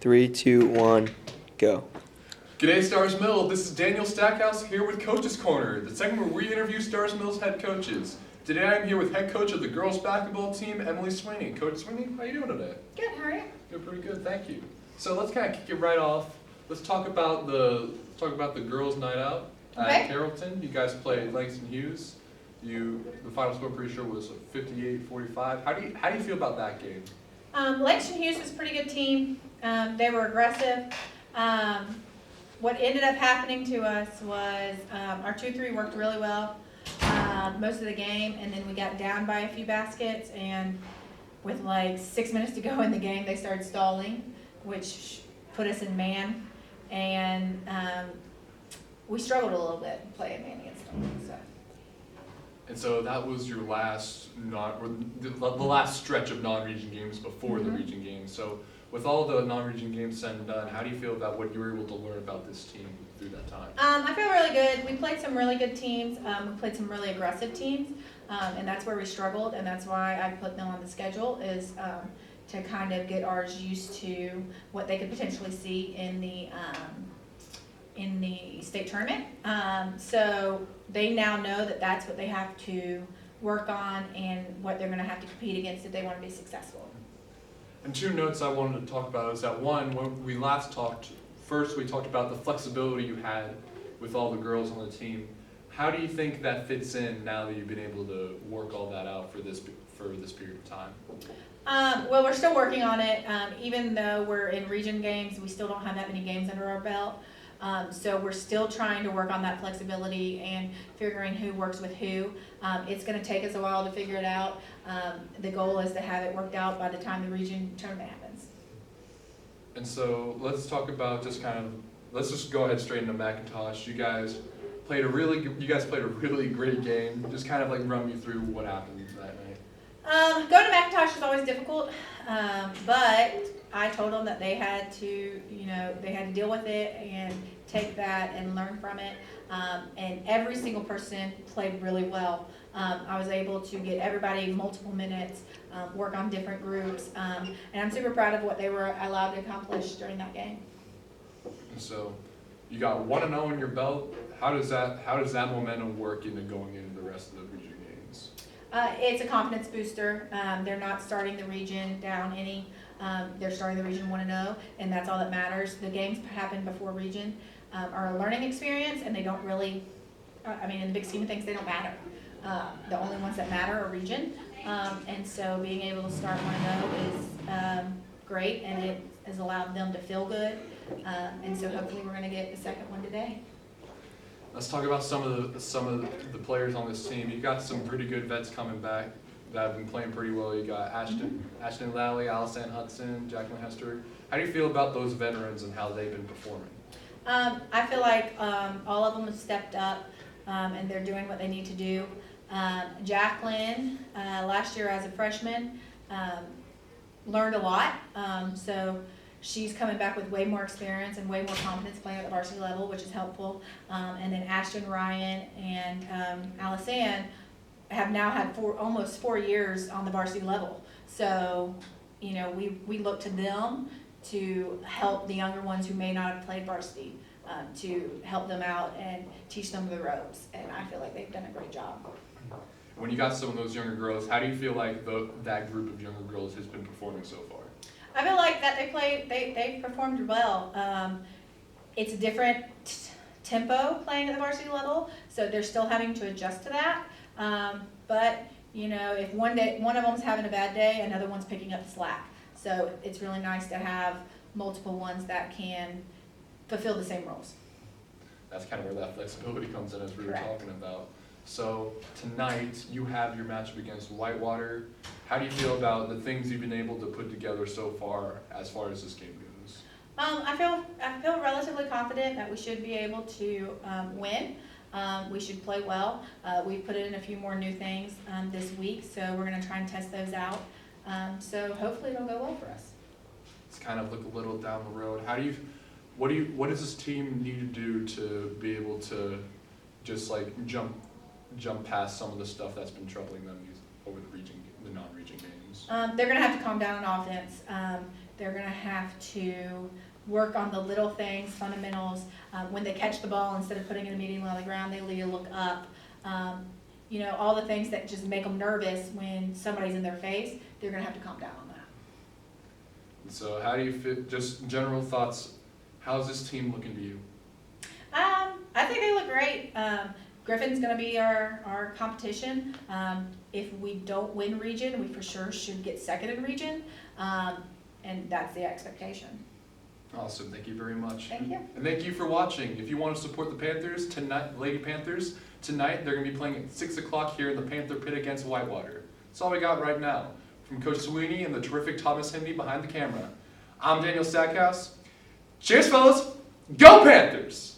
3, 2, 1, go. G'day Stars Mill, this is Daniel Stackhouse here with Coach's Corner, the segment where we interview Stars Mill's head coaches. Today I'm here with head coach of the girls basketball team, Emily Sweeney. Coach Sweeney, how you doing today? Good, how are you? Doing pretty good, thank you. So let's kind of kick it right off. Let's talk about the girls' night out at Carrollton. You guys played Langston Hughes. The final score, pretty sure, was 58-45. How do you feel about that game? Langston Hughes was a pretty good team. They were aggressive. What ended up happening to us was our 2-3 worked really well most of the game, and then we got down by a few baskets, and with like 6 minutes to go in the game, they started stalling, which put us in man, and we struggled a little bit playing man against them. And so that was your last the last stretch of non-region games before the region games. So with all the non-region games said and done, how do you feel about what you were able to learn about this team through that time? I feel really good. We played some really good teams. We played some really aggressive teams, and that's where we struggled, and that's why I put them on the schedule, is to kind of get ours used to what they could potentially see in the state tournament. So they now know that that's what they have to work on and what they're going to have to compete against if they want to be successful. And two notes I wanted to talk about is that one, when we last talked, first we talked about the flexibility you had with all the girls on the team. How do you think that fits in now that you've been able to work all that out for this period of time? Well, we're still working on it. Even though we're in region games, we still don't have that many games under our belt. So we're still trying to work on that flexibility and figuring who works with who. It's going to take us a while to figure it out. The goal is to have it worked out by the time the region tournament happens. And so let's talk about let's just go ahead straight into McIntosh. You guys played a really great game. Just kind of like run me through what happened that night. Going to McIntosh is always difficult, but I told them that they had to deal with it and take that and learn from it. And every single person played really well. I was able to get everybody multiple minutes, work on different groups, and I'm super proud of what they were allowed to accomplish during that game. And so you got 1-0 in your belt. How does that momentum work into going into the rest of the region games? It's a confidence booster. They're not starting the region down any. They're starting the region 1-0, and that's all that matters. The games happen before region are a learning experience, and they don't really, in the big scheme of things, they don't matter. The only ones that matter are region, and so being able to start 1-0 is great, and it has allowed them to feel good, and so hopefully we're going to get the second one today. Let's talk about some of the players on this team. You got some pretty good vets coming back that have been playing pretty well. You got Ashton Lally, Allison Hudson, Jacqueline Hester. How do you feel about those veterans and how they've been performing? I feel like all of them have stepped up, and they're doing what they need to do. Jacqueline, last year as a freshman, learned a lot. So she's coming back with way more experience and way more confidence playing at the varsity level, which is helpful. And then Ashton, Ryan, and Allison have now had almost 4 years on the varsity level. So, we look to them to help the younger ones who may not have played varsity, to help them out and teach them the ropes. And I feel like they've done a great job. When you got some of those younger girls, how do you feel like that group of younger girls has been performing so far? I feel like that they performed well. It's a different tempo playing at the varsity level, so they're still having to adjust to that. But if one of them's having a bad day, another one's picking up the slack. So it's really nice to have multiple ones that can fulfill the same roles. That's kind of where that flexibility comes in, as we Correct. were talking about. So tonight you have your matchup against Whitewater. How do you feel about the things you've been able to put together so far as this game goes? I feel relatively confident that we should be able to win. We should play well. We put in a few more new things this week, so we're going to try and test those out. So hopefully it'll go well for us. Let's kind of look a little down the road. What does this team need to do to be able to just like jump past some of the stuff that's been troubling them over the non-region games? They're going to have to calm down on offense. They're gonna have to work on the little things, fundamentals. When they catch the ball, instead of putting it immediately on the ground, they need to look up. You know, all the things that just make them nervous when somebody's in their face, they're gonna have to calm down on that. So how do you fit, just general thoughts, how's this team looking to you? I think they look great. Griffin's gonna be our competition. If we don't win region, we for sure should get second in region. And that's the expectation. Awesome, thank you very much. Thank you. And thank you for watching. If you want to support the Panthers tonight, Lady Panthers, tonight they're going to be playing at 6 o'clock here in the Panther Pit against Whitewater. That's all we got right now. From Coach Sweeney and the terrific Thomas Hindy behind the camera, I'm Daniel Stackhouse. Cheers, fellas. Go Panthers!